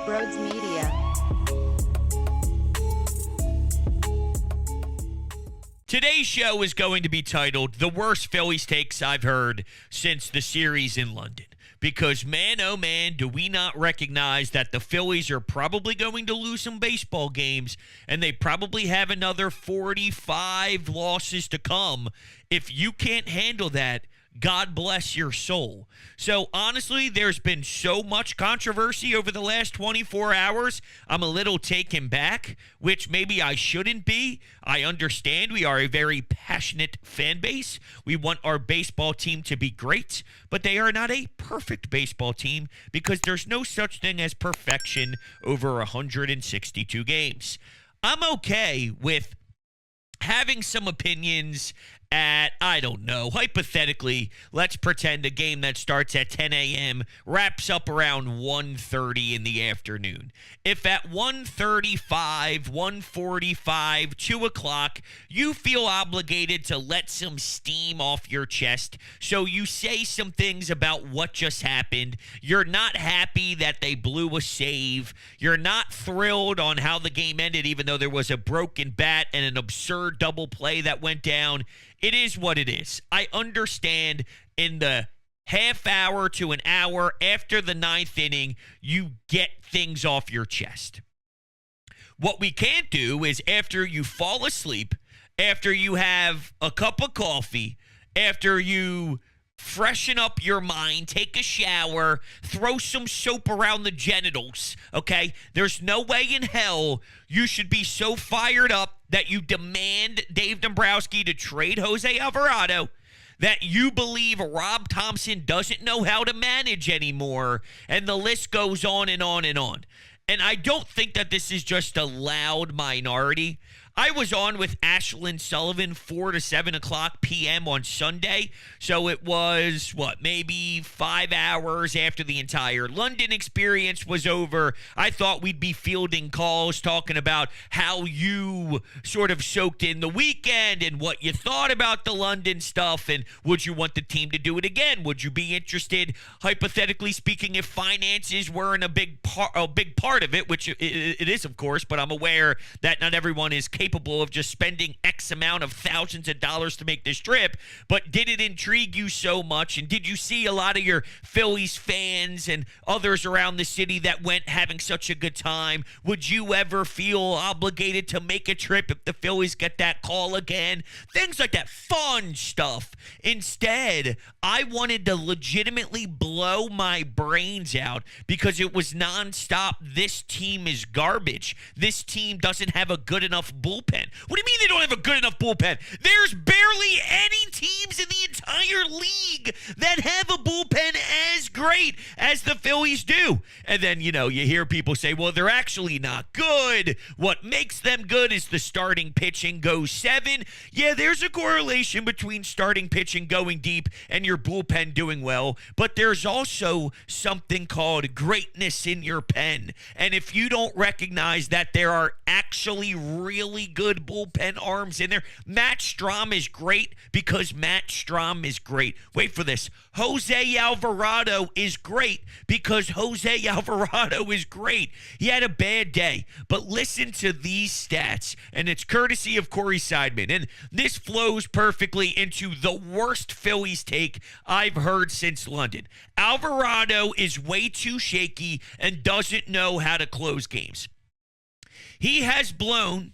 Brodes Media. Today's show is going to be titled The Worst Phillies Takes I've Heard Since the Series in London. Because, man, oh man, do we not recognize that the Phillies are probably going to lose some baseball games, and they probably have another 45 losses to come. If you can't handle that, God bless your soul. So, honestly, there's been so much controversy over the last 24 hours. I'm a little taken back, which maybe I shouldn't be. I understand we are a very passionate fan base. We want our baseball team to be great, but they are not a perfect baseball team because there's no such thing as perfection over 162 games. I'm okay with having some opinions at, I don't know, hypothetically, let's pretend a game that starts at 10 a.m. wraps up around 1:30 in the afternoon. If at 1:35, 1:45, 2 o'clock, you feel obligated to let some steam off your chest, so you say some things about what just happened, you're not happy that they blew a save, you're not thrilled on how the game ended, even though there was a broken bat and an absurd double play that went down, it is what it is. I understand in the half hour to an hour after the ninth inning, you get things off your chest. What we can't do is after you fall asleep, after you have a cup of coffee, after you freshen up your mind, take a shower, throw some soap around the genitals, okay? There's no way in hell you should be so fired up that you demand Dave Dombrowski to trade Jose Alvarado, that you believe Rob Thompson doesn't know how to manage anymore, and the list goes on and on and on. And I don't think that this is just a loud minority. I was on with Ashlyn Sullivan 4 to 7 o'clock p.m. on Sunday, so it was, maybe 5 hours after the entire London experience was over. I thought we'd be fielding calls talking about how you sort of soaked in the weekend and what you thought about the London stuff, and would you want the team to do it again? Would you be interested, hypothetically speaking, if finances weren't a big part of it, which it is, of course, but I'm aware that not everyone is capable of just spending X amount of thousands of dollars to make this trip, but did it intrigue you so much? And did you see a lot of your Phillies fans and others around the city that went having such a good time? Would you ever feel obligated to make a trip if the Phillies get that call again? Things like that, fun stuff. Instead, I wanted to legitimately blow my brains out because it was nonstop. This team is garbage. This team doesn't have a good enough bullpen. What do you mean they don't have a good enough bullpen? There's barely any teams in the entire league that have a bullpen as great as the Phillies do. And then, you hear people say, well, they're actually not good. What makes them good is the starting pitching goes 7. Yeah, there's a correlation between starting pitching going deep and your bullpen doing well, but there's also something called greatness in your pen. And if you don't recognize that there are actually really good bullpen arms in there, Matt Strahm is great because Matt Strahm is great. Wait for this. Jose Alvarado is great because Jose Alvarado is great. He had a bad day, but listen to these stats, and it's courtesy of Corey Seidman, and this flows perfectly into the worst Phillies take I've heard since London. Alvarado is way too shaky and doesn't know how to close games. He has blown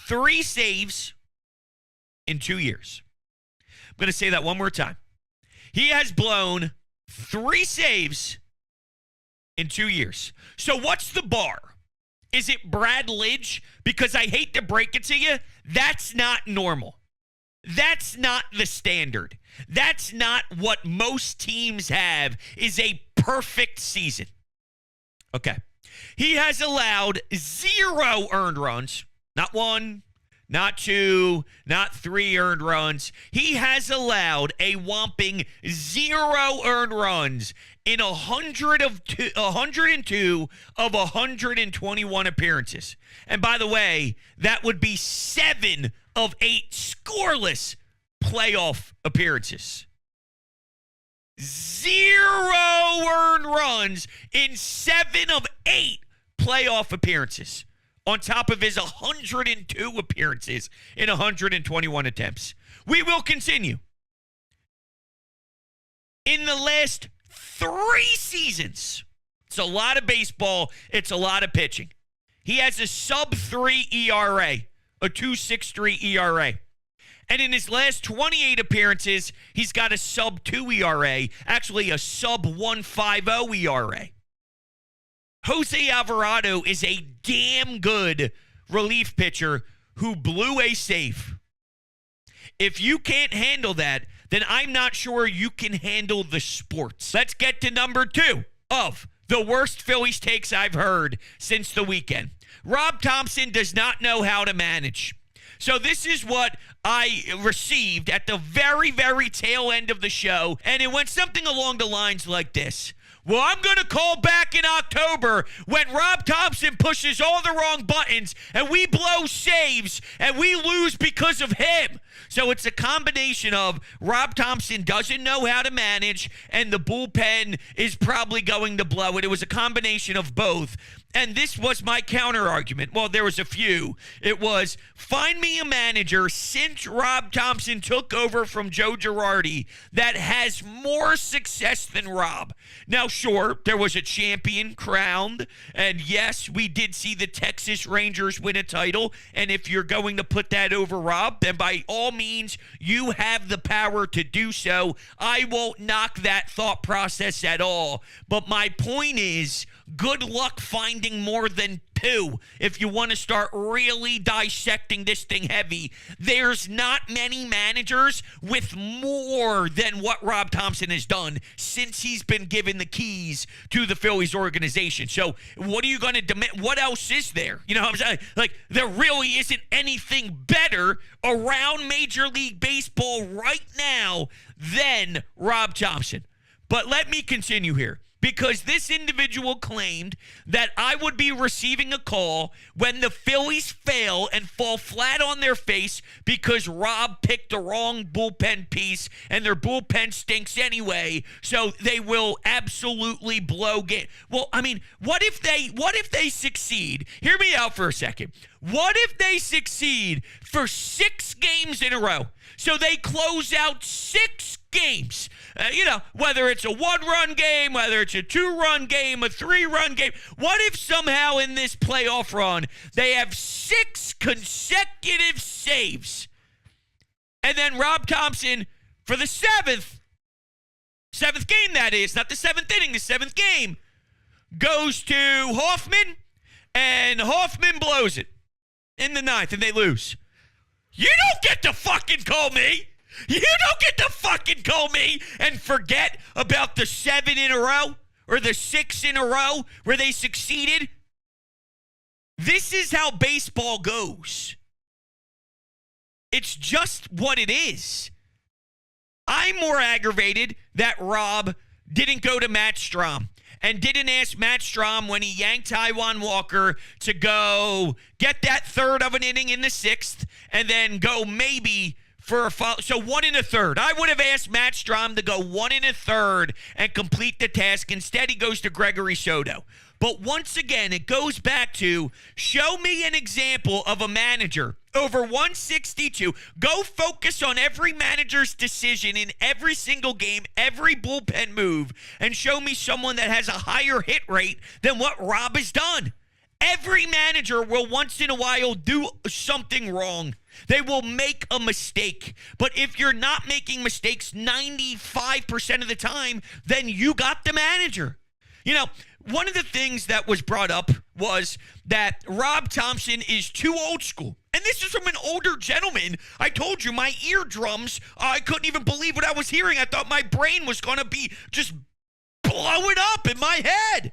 3 saves in 2 years. I'm going to say that one more time. He has blown 3 saves in 2 years. So what's the bar? Is it Brad Lidge? Because I hate to break it to you, that's not normal. That's not the standard. That's not what most teams have, is a perfect season. Okay. He has allowed 0 earned runs. Not 1, not 2, not 3 earned runs. He has allowed a whopping 0 earned runs in 102 of 121 appearances. And by the way, that would be 7 of 8 scoreless playoff appearances. 0 earned runs in 7 of 8 playoff appearances, on top of his 102 appearances in 121 attempts. We will continue. In the last 3 seasons, it's a lot of baseball, it's a lot of pitching. He has a sub-3 ERA, a 2.63 ERA. And in his last 28 appearances, he's got a sub-2 ERA, actually a sub-1.50 ERA. Jose Alvarado is a damn good relief pitcher who blew a save. If you can't handle that, then I'm not sure you can handle the sports. Let's get to number 2 of the worst Phillies takes I've heard since the weekend. Rob Thompson does not know how to manage. So this is what I received at the very, very tail end of the show, and it went something along the lines like this. Well, I'm going to call back in October when Rob Thompson pushes all the wrong buttons and we blow saves and we lose because of him. So it's a combination of Rob Thompson doesn't know how to manage and the bullpen is probably going to blow it. It was a combination of both. And this was my counter argument. Well, there was a few. It was, find me a manager since Rob Thompson took over from Joe Girardi that has more success than Rob. Now, sure, there was a champion crowned. And yes, we did see the Texas Rangers win a title. And if you're going to put that over Rob, then by all means, you have the power to do so. I won't knock that thought process at all. But my point is, good luck finding more than 2 if you want to start really dissecting this thing heavy. There's not many managers with more than what Rob Thompson has done since he's been given the keys to the Phillies organization. So what are you going to demand? What else is there? You know what I'm saying? Like, there really isn't anything better around Major League Baseball right now than Rob Thompson. But let me continue here. Because this individual claimed that I would be receiving a call when the Phillies fail and fall flat on their face because Rob picked the wrong bullpen piece and their bullpen stinks anyway, so they will absolutely blow game. Well, I mean, what if they succeed? Hear me out for a second. What if they succeed for 6 games in a row? So they close out 6 games. Whether it's a 1-run game, whether it's a 2-run game, a 3-run game. What if somehow in this playoff run they have 6 consecutive saves? And then Rob Thompson, for the 7th game that is, not the 7th inning, the 7th game, goes to Hoffman, and Hoffman blows it in the 9th, and they lose. You don't get to fucking call me. You don't get to fucking call me and forget about the 7 in a row or the 6 in a row where they succeeded. This is how baseball goes. It's just what it is. I'm more aggravated that Rob didn't go to Matt Strahm and didn't ask Matt Strahm when he yanked Taijuan Walker to go get that 3rd of an inning in the 6th and then go maybe for a follow. So 1 1/3. I would have asked Matt Strahm to go 1 1/3 and complete the task. Instead, he goes to Gregory Soto. But once again, it goes back to show me an example of a manager over 162. Go focus on every manager's decision in every single game, every bullpen move, and show me someone that has a higher hit rate than what Rob has done. Every manager will once in a while do something wrong. They will make a mistake. But if you're not making mistakes 95% of the time, then you got the manager. One of the things that was brought up was that Rob Thompson is too old school. And this is from an older gentleman. I told you, my eardrums, I couldn't even believe what I was hearing. I thought my brain was going to be just blowing up in my head.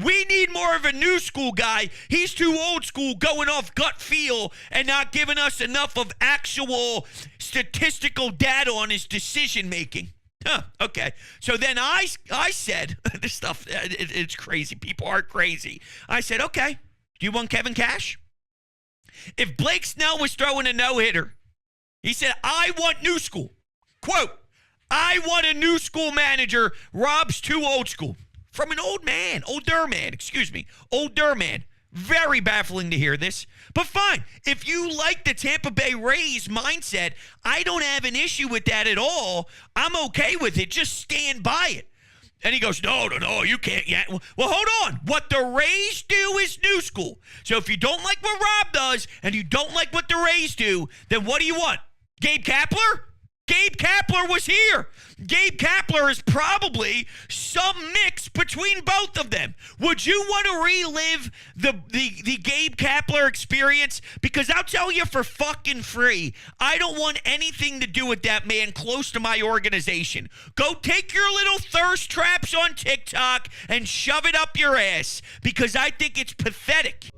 We need more of a new school guy. He's too old school, going off gut feel and not giving us enough of actual statistical data on his decision making. Okay. So then I said, this stuff, it's crazy. People are crazy. I said, okay, do you want Kevin Cash? If Blake Snell was throwing a no-hitter, he said, I want new school. Quote, I want a new school manager. Rob's too old school. From an older man. Older man. Very baffling to hear this. But fine. If you like the Tampa Bay Rays mindset, I don't have an issue with that at all. I'm okay with it. Just stand by it. And he goes, no, you can't yet. Well, hold on. What the Rays do is new school. So if you don't like what Rob does and you don't like what the Rays do, then what do you want? Gabe Kapler? Gabe Kapler was here. Gabe Kapler is probably some mix between both of them. Would you want to relive the Gabe Kapler experience? Because I'll tell you for fucking free, I don't want anything to do with that man close to my organization. Go take your little thirst traps on TikTok and shove it up your ass because I think it's pathetic.